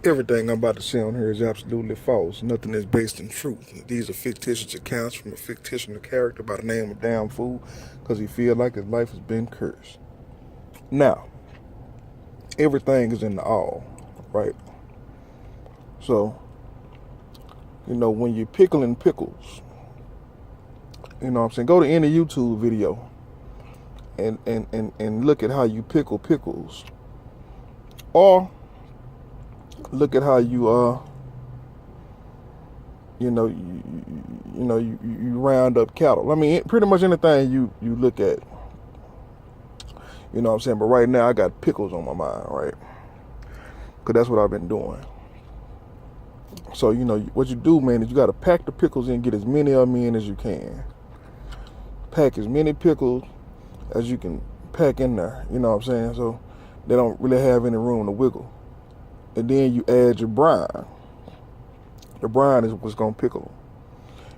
Everything I'm about to say on here is absolutely false. Nothing is based in truth. These are fictitious accounts from a fictitious character by the name of Damn Fool because he feels like his life has been cursed. Now, everything is in the all, right? So, when you're pickling pickles, what I'm saying, go to any YouTube video and look at how you pickle pickles. Or look at how you you round up cattle. I mean, pretty much anything you look at, what I'm saying. But right now I got pickles on my mind, right? Because that's what I've been doing. So what you do, man, is you got to pack the pickles in, get as many of them in as you can. Pack as many pickles as you can pack in there. You know what I'm saying? So they don't really have any room to wiggle. And then you add your brine. The brine is what's gonna pickle them.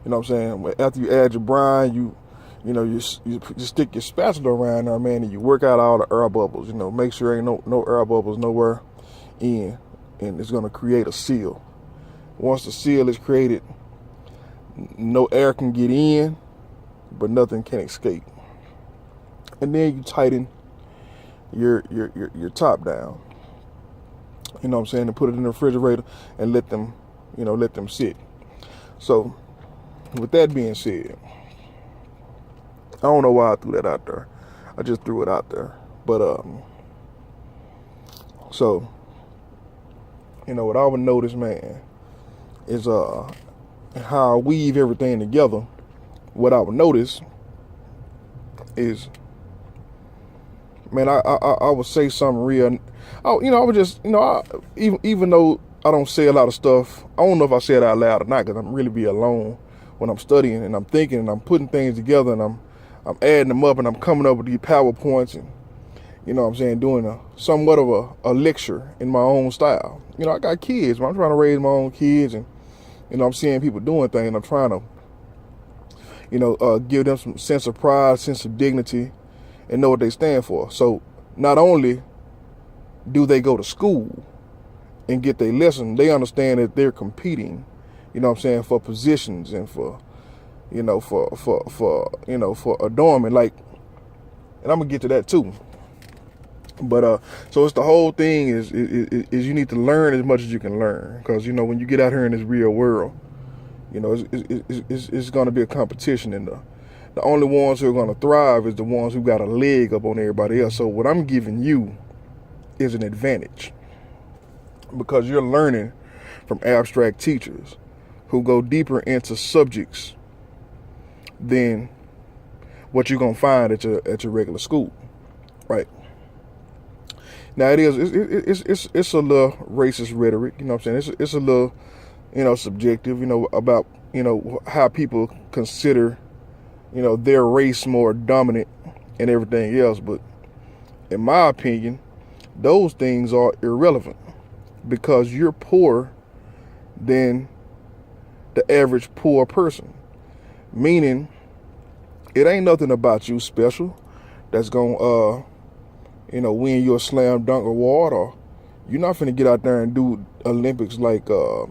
You know what I'm saying? After you add your brine, you stick your spatula around there, man, and you work out all the air bubbles. Make sure ain't no air bubbles nowhere in, and it's gonna create a seal. Once the seal is created, no air can get in, but nothing can escape. And then you tighten your top down. You know what I'm saying? And put it in the refrigerator and let them sit. So, with that being said, I don't know why I threw that out there. I just threw it out there. But, so, what I would notice, man, is how I weave everything together. What I would notice is, man, I would say something real. I would just, even though I don't say a lot of stuff, I don't know if I say it out loud or not, because I'm really be alone when I'm studying and I'm thinking and I'm putting things together and I'm adding them up and I'm coming up with these PowerPoints and, doing somewhat of a lecture in my own style. I got kids, but I'm trying to raise my own kids and, I'm seeing people doing things and I'm trying to, give them some sense of pride, sense of dignity, and know what they stand for. So not only do they go to school and get their lesson, they understand that they're competing, for positions and for adornment. Like, and I'm gonna get to that too. But so it's the whole thing is you need to learn as much as you can learn, because when you get out here in this real world, it's going to be a competition, and the only ones who are going to thrive is the ones who got a leg up on everybody else. So what I'm giving you is an advantage, because you're learning from abstract teachers who go deeper into subjects than what you're going to find at your regular school, right? Now it's a little racist rhetoric, you know what I'm saying? It's a little, subjective, about, how people consider, their race more dominant and everything else. But in my opinion, those things are irrelevant, because you're poorer than the average poor person. Meaning, it ain't nothing about you special that's gonna win you a slam dunk award, or you're not finna get out there and do Olympics like the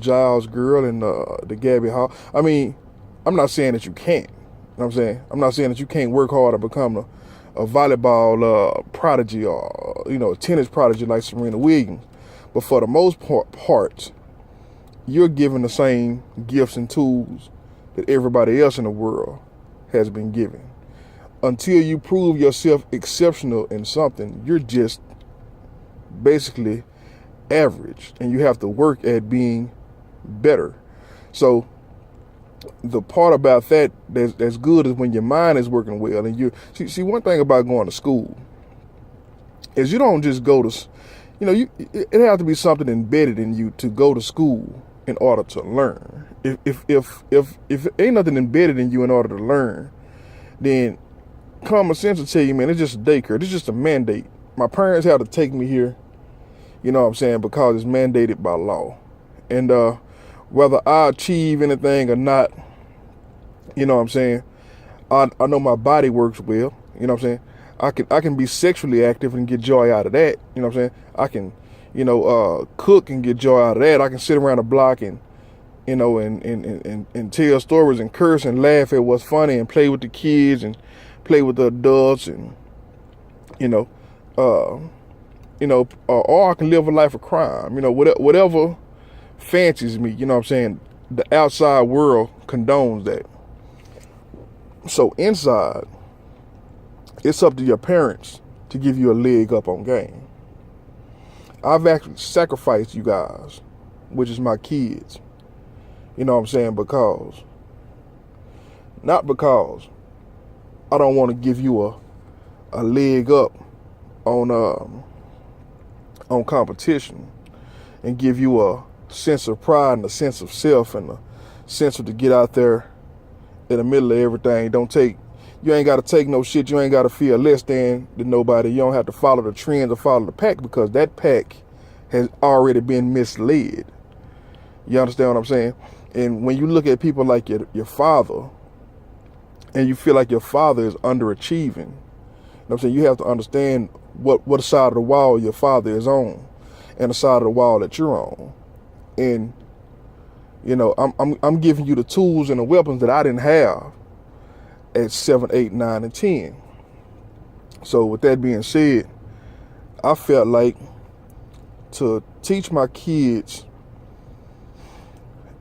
Giles girl and the Gabby Hall. I mean, I'm not saying that you can't. You know what I'm saying? I'm not saying that you can't work hard to become a volleyball prodigy or a tennis prodigy like Serena Williams. But for the most part, you're given the same gifts and tools that everybody else in the world has been given. Until you prove yourself exceptional in something, you're just basically average, and you have to work at being better. So the part about that's good is when your mind is working well, and you see one thing about going to school is you don't just go to, it has to be something embedded in you to go to school in order to learn. If ain't nothing embedded in you in order to learn, then common sense will tell you, man, it's just a daycare. It's just a mandate. My parents had to take me here, because it's mandated by law. And whether I achieve anything or not, I know my body works well. I can be sexually active and get joy out of that. You know what I'm saying? I can, cook and get joy out of that. I can sit around the block and, and tell stories and curse and laugh at what's funny and play with the kids and play with the adults and, or I can live a life of crime. Whatever fancies me. You know what I'm saying? The outside world condones that. So inside, it's up to your parents to give you a leg up on game. I've actually sacrificed you guys, which is my kids. You know what I'm saying? Not because I don't want to give you a leg up on competition and give you a sense of pride and a sense of self and a sense of to get out there in the middle of everything. You ain't got to take no shit. You ain't got to feel less than nobody. You don't have to follow the trends or follow the pack, because that pack has already been misled. You understand what I'm saying? And when you look at people like your father, and you feel like your father is underachieving, you know what I'm saying? You have to understand what side of the wall your father is on and the side of the wall that you're on. And, I'm giving you the tools and the weapons that I didn't have at 7, 8, 9, and 10. So with that being said, I felt like to teach my kids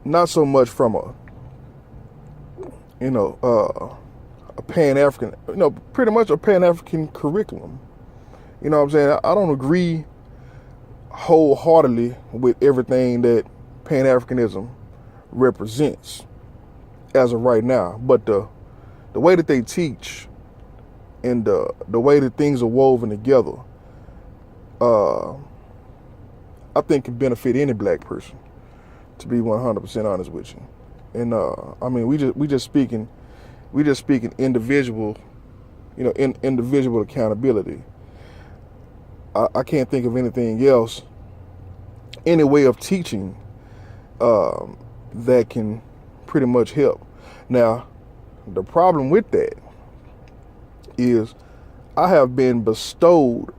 not so much from a Pan-African, pretty much a Pan-African curriculum. You know what I'm saying? I don't agree wholeheartedly with everything that Pan-Africanism represents as of right now, but the way that they teach and the way that things are woven together, I think can benefit any black person, to be 100% honest with you. And we just speaking individual, individual accountability. I can't think of anything else, any way of teaching that can pretty much help. Now, the problem with that is I have been bestowed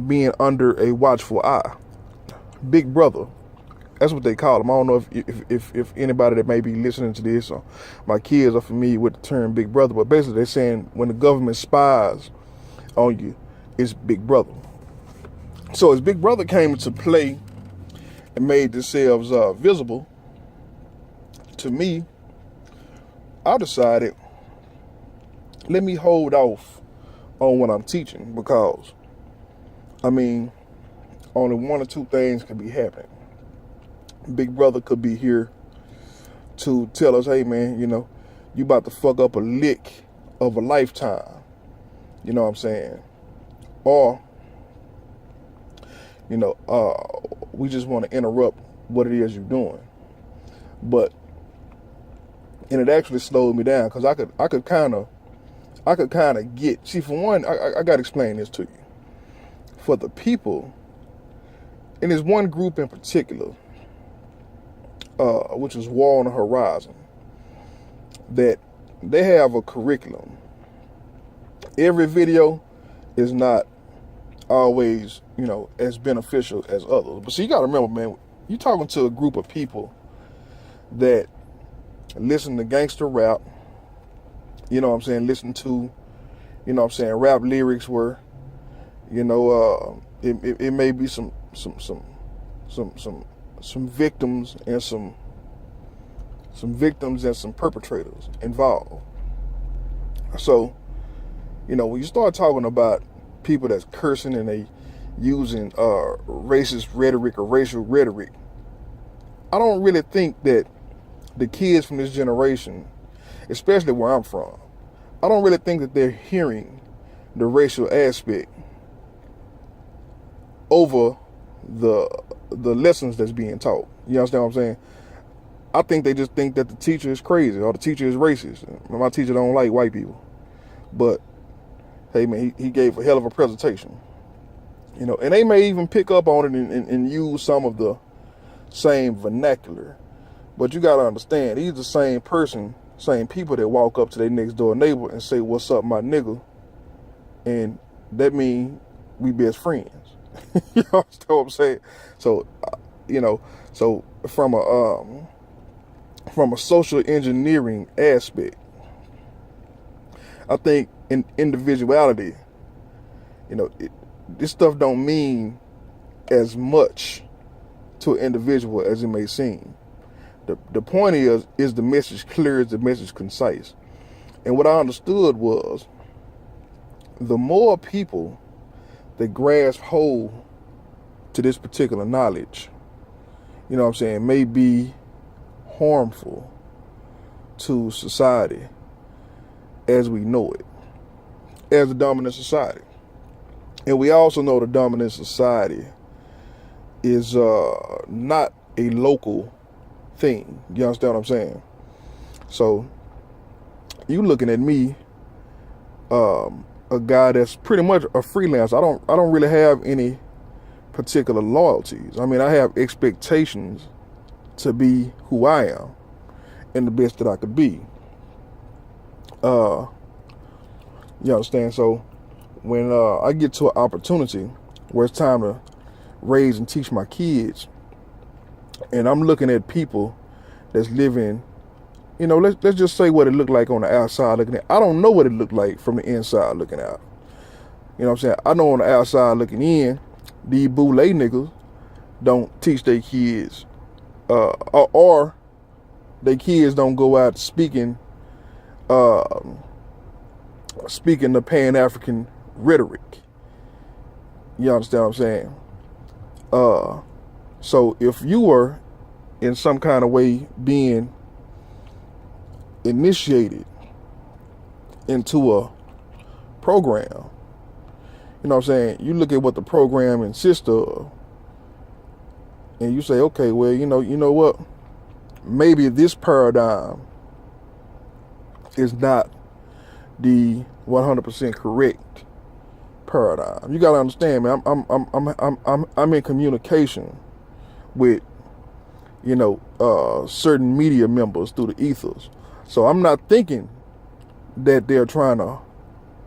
being under a watchful eye. Big brother. That's what they call them. I don't know if anybody that may be listening to this or my kids are familiar with the term big brother, but basically they're saying when the government spies on you, it's big brother. So as big brother came into play and made themselves visible to me, I decided, let me hold off on what I'm teaching, because only one or two things could be happening. Big brother could be here to tell us, hey man, you about to fuck up a lick of a lifetime. You know what I'm saying? Or, we just want to interrupt what it is you're doing. And it actually slowed me down, because I could kind of get, see, for one, I got to explain this to you. For the people, and there's one group in particular, which is War on the Horizon, that they have a curriculum. Every video is not always, as beneficial as others. But see, you got to remember, man, you're talking to a group of people that listen to gangster rap, listen to, rap lyrics where, it may be some victims and some perpetrators involved. So, when you start talking about people that's cursing and they using racist rhetoric or racial rhetoric, I don't really think that the kids from this generation, especially where I'm from, I don't really think that they're hearing the racial aspect over the lessons that's being taught. You understand what I'm saying? I think they just think that the teacher is crazy or the teacher is racist. My teacher don't like white people. But, hey man, he gave a hell of a presentation. And they may even pick up on it and use some of the same vernacular. But you got to understand, he's the same person same people that walk up to their next door neighbor and say, "What's up, my nigga?" And that means we best friends. You know what I'm saying? So, so from a social engineering aspect, I think in individuality, this stuff don't mean as much to an individual as it may seem. The point is the message clear, is the message concise? And what I understood was, the more people that grasp hold to this particular knowledge, may be harmful to society as we know it, as a dominant society. And we also know the dominant society is not a local thing. You understand what I'm saying? So you looking at me, a guy that's pretty much a freelance. I don't really have any particular loyalties. I mean, I have expectations to be who I am and the best that I could be. You understand? So when I get to an opportunity where it's time to raise and teach my kids, and I'm looking at people that's living, let's just say what it looked like on the outside looking in. I don't know what it looked like from the inside looking out. You know what I'm saying? I know on the outside looking in, these boule niggas don't teach their kids, or their kids don't go out speaking the Pan-African rhetoric. You understand what I'm saying? So if you were in some kind of way being initiated into a program, you know what I'm saying, you look at what the program insists of, and you say, okay, well, you know what, maybe this paradigm is not the 100% correct paradigm. You gotta understand, man. I'm in communication with certain media members through the ethers. So I'm not thinking that they're trying to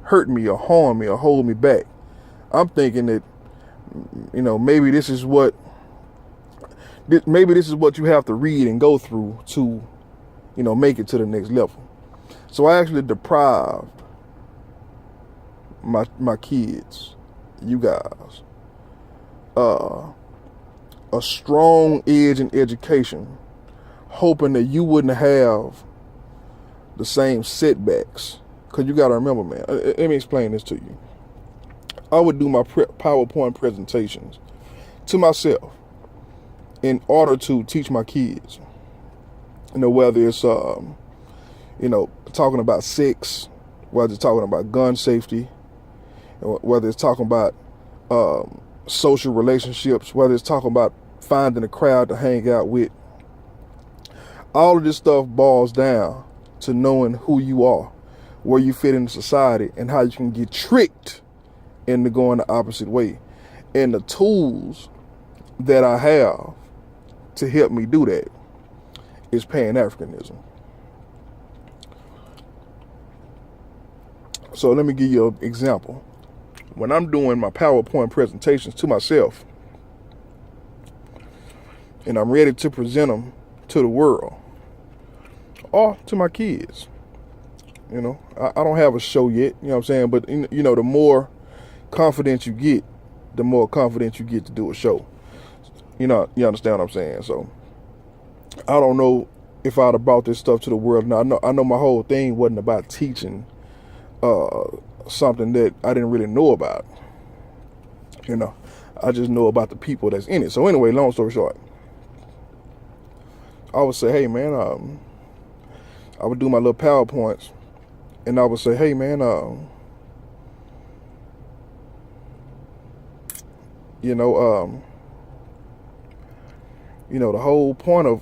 hurt me or harm me or hold me back. I'm thinking that maybe this is what you have to read and go through to make it to the next level. So I actually deprived my kids, you guys, a strong edge in education, hoping that you wouldn't have the same setbacks. Because you got to remember, man, let me explain this to you. I would do my PowerPoint presentations to myself in order to teach my kids, whether it's, talking about sex, whether it's talking about gun safety, whether it's talking about social relationships, whether it's talking about finding a crowd to hang out with. All of this stuff boils down to knowing who you are, where you fit in society, and how you can get tricked into going the opposite way. And the tools that I have to help me do that is Pan-Africanism. So let me give you an example. When I'm doing my PowerPoint presentations to myself, and I'm ready to present them to the world or to my kids, I don't have a show yet, you know what I'm saying? But, the more confidence you get, the more confidence you get to do a show. You understand what I'm saying? So I don't know if I'd have brought this stuff to the world. Now, I know my whole thing wasn't about teaching something that I didn't really know about. I just know about the people that's in it. So anyway, long story short, I would say, hey man, I would do my little PowerPoints, and I would say, hey man, the whole point of,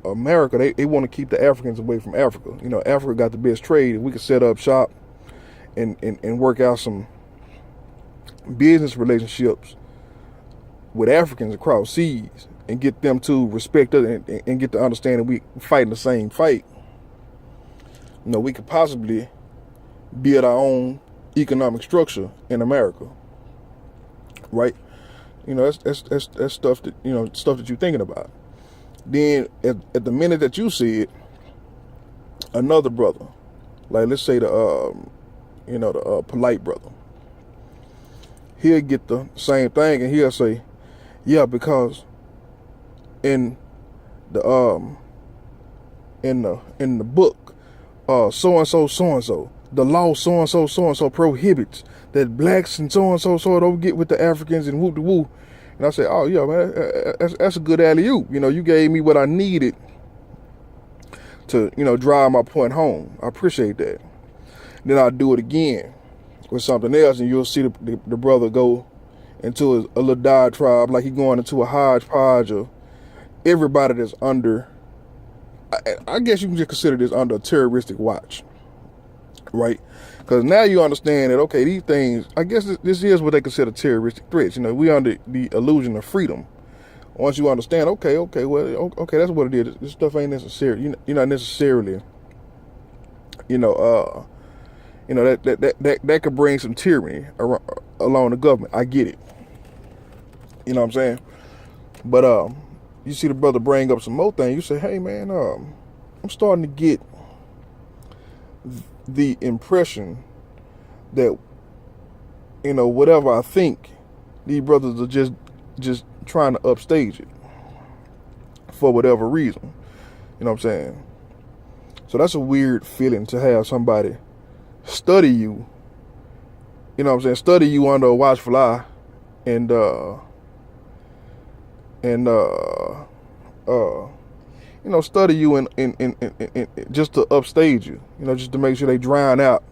America, they want to keep the Africans away from Africa. Africa got the best trade. If we could set up shop and work out some business relationships with Africans across seas, and get them to respect us and get to understand that we fighting the same fight, we could possibly build our own economic structure in America, right? That's stuff that stuff that you're thinking about. Then at the minute that you see it, another brother, like let's say the polite brother, he'll get the same thing and he'll say, yeah, because in the book, so and so, the law so and so prohibits that blacks and so don't get with the Africans and whoop de woo. And I say, oh yeah, man, that's a good alley-oop. You gave me what I needed to drive my point home. I appreciate that. Then I'll do it again with something else, and you'll see the brother go into a little diatribe like he's going into a hodgepodge of everybody that's under, I guess you can just consider this under a terroristic watch, right? Because now you understand that, okay, these things, I guess this is what they consider terroristic threats. We under the illusion of freedom. Once you understand, okay, that's what it is. This stuff ain't necessary. You're not necessarily, that could bring some tyranny along the government. I get it. You know what I'm saying? But you see the brother bring up some more things. You say, hey man, I'm starting to get the impression that whatever I think, these brothers are just trying to upstage it for whatever reason. You know what I'm saying? So that's a weird feeling to have somebody study you. You know what I'm saying? Study you under a watchful eye and study you in just to upstage you, just to make sure they drown out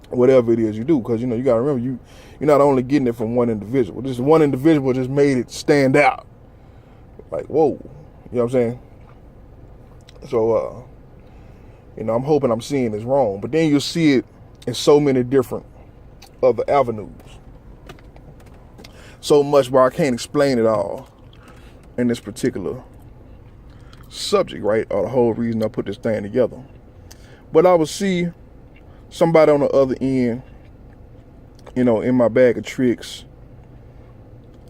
whatever it is you do. Because, you got to remember, you're not only getting it from one individual. This one individual just made it stand out. Like, whoa. You know what I'm saying? So, I'm hoping I'm seeing this wrong. But then you'll see it in so many different other avenues. So much where I can't explain it all in this particular subject, right? Or the whole reason I put this thing together. But I would see somebody on the other end, in my bag of tricks.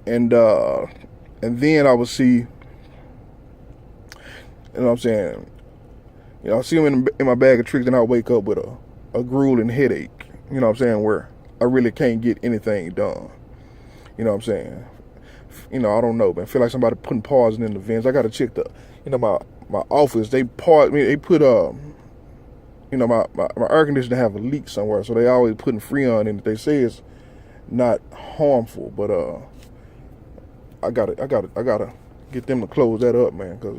And then I would see, you know what I'm saying? I see them in my bag of tricks, and I wake up with a grueling headache, you know what I'm saying, where I really can't get anything done. You know what I'm saying? I don't know, man. I feel like somebody putting poison in the vents. I got to check my office. They put, my air conditioner have a leak somewhere, so they always putting Freon in it. They say it's not harmful, but I gotta get them to close that up, man, because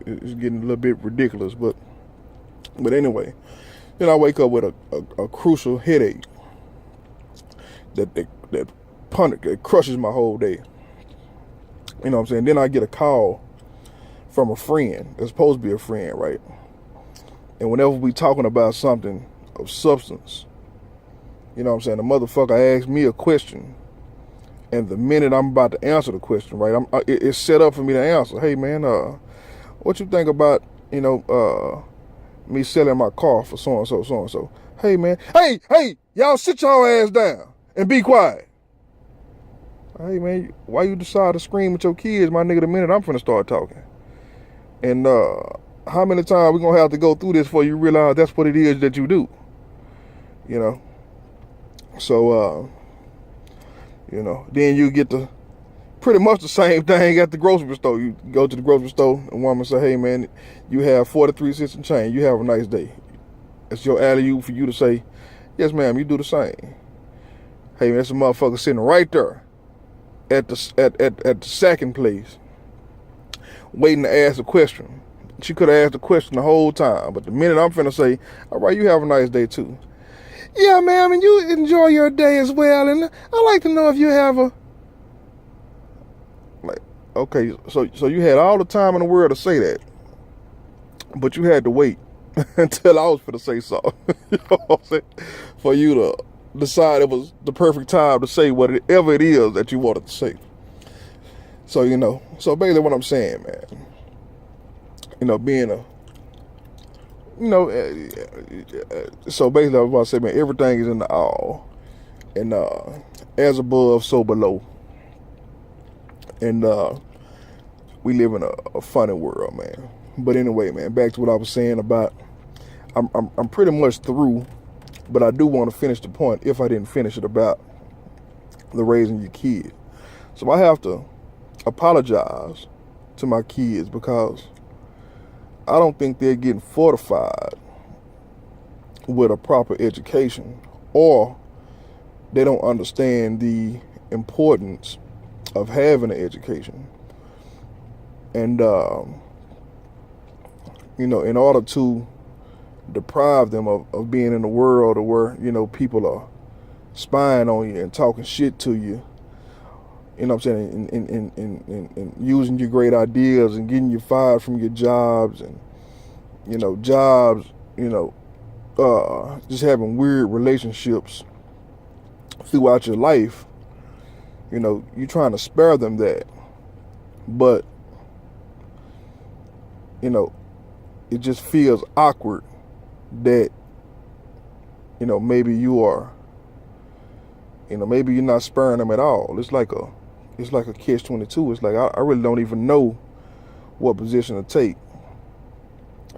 it's getting a little bit ridiculous. But anyway, then I wake up with a crucial headache that crushes my whole day. You know what I'm saying? Then I get a call from a friend that's supposed to be a friend, right? And whenever we talking about something of substance, you know what I'm saying, the motherfucker asks me a question, and the minute I'm about to answer the question, right, it's set up for me to answer. Hey man, what you think about, me selling my car for so and so? Hey man, hey, y'all sit your ass down and be quiet. Hey man, why you decide to scream at your kids, my nigga, the minute I'm finna start talking? And how many times we gonna have to go through this before you realize that's what it is that you do? So then you get the pretty much the same thing at the grocery store. You go to the grocery store, and woman say, hey man, you have 43 cents and change. You have a nice day. It's your alley-oop for you to say, yes ma'am, you do the same. Hey man, that's a motherfucker sitting right there at the second place, waiting to ask a question. She could have asked the question the whole time, but the minute I'm finna say, all right, you have a nice day too. Yeah, ma'am, and you enjoy your day as well, and I'd like to know if you have a... Like, okay, so you had all the time in the world to say that, but you had to wait until I was finna say something, you know what I'm saying, for you to decide it was the perfect time to say whatever it is that you wanted to say. So, so basically what I'm saying, man, being a, so basically I was about to say, man, everything is in the all. And as above, so below. And we live in a funny world, man. But anyway, man, back to what I was saying about, I'm pretty much through, but I do want to finish the point if I didn't finish it about the raising your kid. So I have to apologize to my kids because I don't think they're getting fortified with a proper education, or they don't understand the importance of having an education. And, in order to deprive them of being in a world where, people are spying on you and talking shit to you, you know what I'm saying, and using your great ideas and getting you fired from your jobs and, just having weird relationships throughout your life, you're trying to spare them that. But, it just feels awkward that, maybe you are, maybe you're not sparing them at all. It's like a catch-22. It's like, I really don't even know what position to take.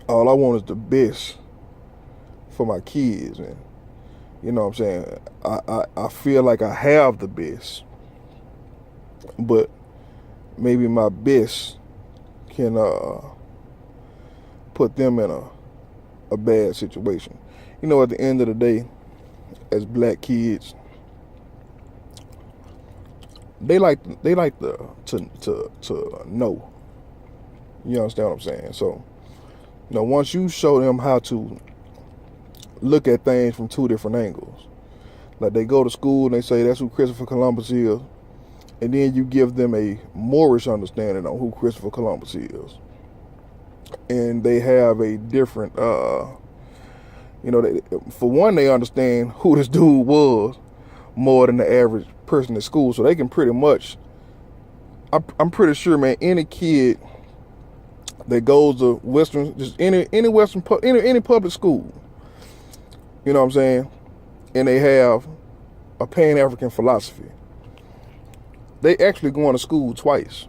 All I want is the best for my kids. And, you know what I'm saying? I feel like I have the best, but maybe my best can put them in a bad situation. At the end of the day, as black kids, they like to know. You understand what I'm saying? So, once you show them how to look at things from two different angles, like they go to school and they say that's who Christopher Columbus is, and then you give them a Moorish understanding on who Christopher Columbus is, and they have a different, for one, they understand who this dude was more than the average person at school, so they can pretty much, I'm pretty sure, man, any kid that goes to Western, just any Western, any public school, you know what I'm saying, and they have a Pan-African philosophy, they actually going to school twice,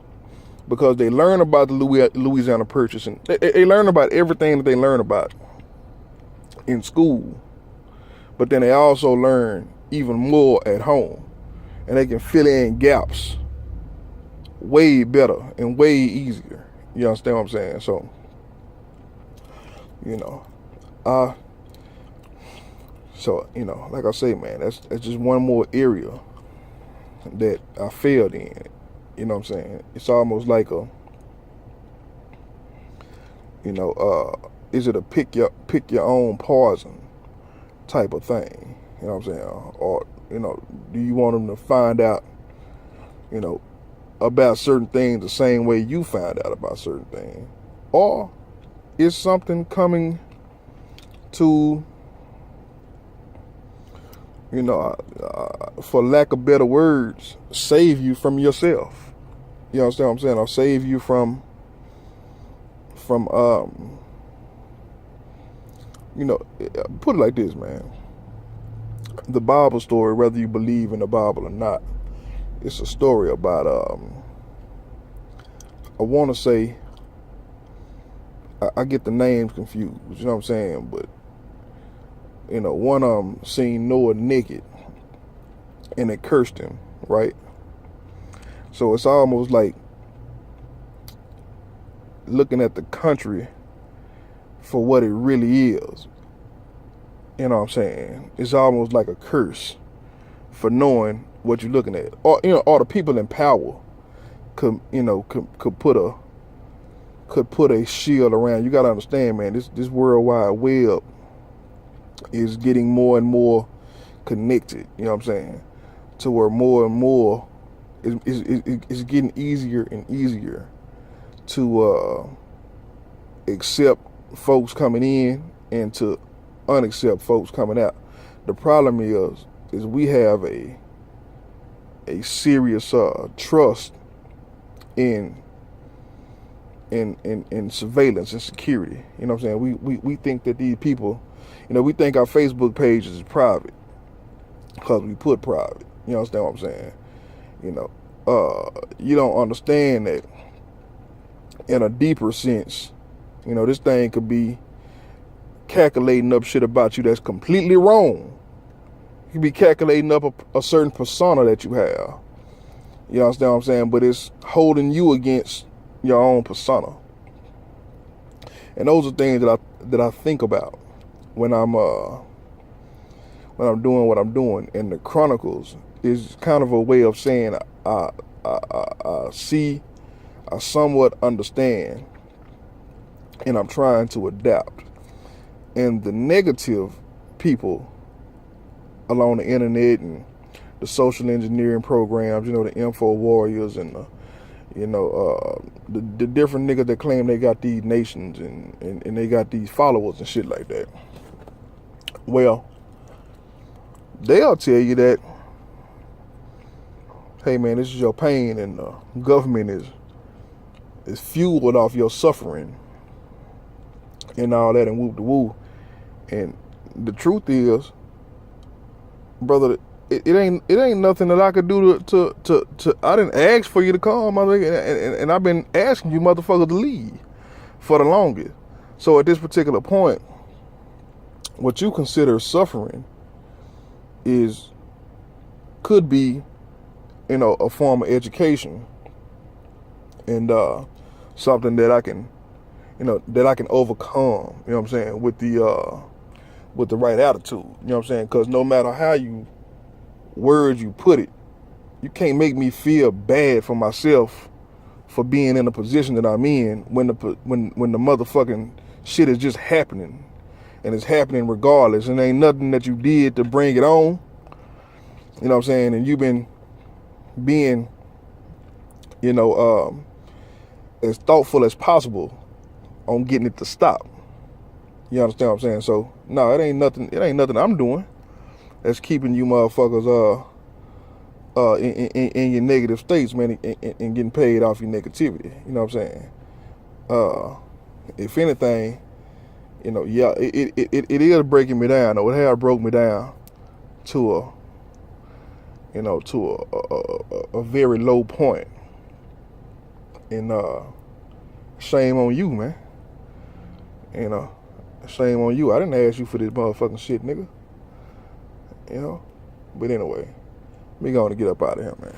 because they learn about the Louisiana Purchase, and they learn about everything that they learn about in school, but then they also learn even more at home, and they can fill in gaps way better and way easier. You understand what I'm saying? So, like I say, man, that's just one more area that I failed in. You know what I'm saying? It's almost like is it a pick your own poison type of thing? You know what I'm saying? Or, do you want them to find out, about certain things the same way you find out about certain things? Or is something coming to, for lack of better words, save you from yourself? You understand what I'm saying? Or save you from put it like this, man. The Bible story, whether you believe in the Bible or not, it's a story about, I want to say, I get the names confused, you know what I'm saying? But, one of them seen Noah naked and it cursed him, right? So it's almost like looking at the country for what it really is. You know what I'm saying? It's almost like a curse for knowing what you're looking at. Or, or the people in power could put a shield around. You gotta understand, man, this World Wide Web is getting more and more connected, you know what I'm saying? To where more and more it's getting easier and easier to accept folks coming in and to unaccept folks coming out. The problem is we have a serious trust in in surveillance and security. You know what I'm saying? We think that these people, we think our Facebook pages is private because we put private. You understand what I'm saying? You don't understand that in a deeper sense, this thing could be calculating up shit about you that's completely wrong. You could be calculating up a certain persona that you have. You understand what I'm saying? But it's holding you against your own persona. And those are things that I think about when I'm doing what I'm doing. And the Chronicles is kind of a way of saying I see, I somewhat understand, and I'm trying to adapt. And the negative people along the internet and the social engineering programs, the info warriors and the different niggas that claim they got these nations and they got these followers and shit like that. Well, they'll tell you that, hey man, this is your pain and the government is fueled off your suffering and all that and whoop de woo. And the truth is, brother, it ain't nothing that I could do to I didn't ask for you to come, motherfucker, and I've been asking you motherfuckers to leave for the longest. So at this particular point, what you consider suffering could be, a form of education and something that I can, overcome. You know what I'm saying, with the right attitude. You know what I'm saying? Because no matter how words you put it, you can't make me feel bad for myself for being in the position that I'm in when the motherfucking shit is just happening, and it's happening regardless, and ain't nothing that you did to bring it on. You know what I'm saying? And you've been being, as thoughtful as possible on getting it to stop. You understand what I'm saying? So no, it ain't nothing I'm doing that's keeping you motherfuckers in your negative states, man, and getting paid off your negativity. You know what I'm saying? If anything, yeah, it is breaking me down, or it has broke me down to a very low point. And shame on you, man. Shame on you. I didn't ask you for this motherfucking shit, nigga. But anyway, we gonna get up out of here, man.